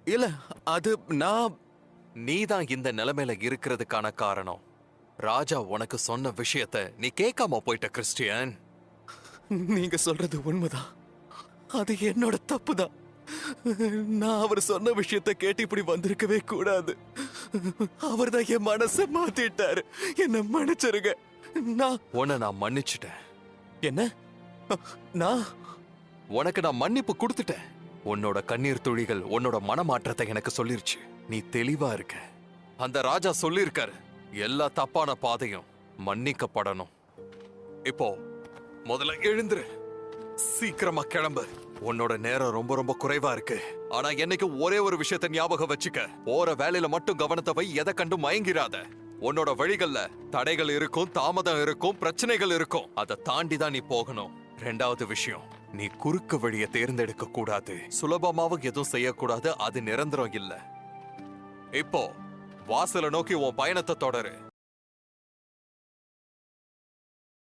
இல்ல, அது நான் நீதான் இந்த நிலைமையில இருக்கிறதுக்கான காரணம். ராஜா உனக்கு சொன்ன விஷயத்த நீ கேட்காம போயிட்ட கிறிஸ்டியன். நீங்க சொல்றது உண்மைதான். அது என்னோட தப்புதான். நான் அவர் சொன்ன விஷயத்த கேட்டு இப்படி வந்திருக்கவே கூடாது. அவர்தான் என் மனசை மாத்திட்டாரு. என்ன மன்னிச்சிருங்க. உன்னை நான் மன்னிச்சுட்டேன். என்ன? நான் உனக்கு நான் மன்னிப்பு கொடுத்துட்டேன். உன்னோட கண்ணீர் துளிகள் உன்னோட மனமாற்றத்தை எனக்கு சொல்லிருச்சு. நீ தெளிவா இருக்க. அந்த ராஜா சொல்லிருக்காரு, எல்லா தப்பான பாதையும் மன்னிக்கப்படணும். இப்போ முதல்ல எழுந்துரு, சீக்கிரமா கிளம்பு. உன்னோட நேரம் ரொம்ப ரொம்ப குறைவா இருக்கு. ஆனா என்னைக்கு ஒரே ஒரு விஷயத்தை ஞாபகம் வச்சுக்க, போற வேலையில மட்டும் கவனத்தை வை, எதை கண்டு மயங்கிறாத. உன்னோட வழிகள்ல தடைகள் இருக்கும், தாமதம் இருக்கும், பிரச்சனைகள் இருக்கும். அதை தாண்டி தான் நீ போகணும். ரெண்டாவது விஷயம், நீ குறுக்கு வழியை தேர்ந்தெடுக்க கூடாது. சுலபமாவும் எதுவும் செய்யக்கூடாது. அது நிரந்தரம் இல்ல. இப்போ வாசலை நோக்கி உன் பயணத்தை தொடரு.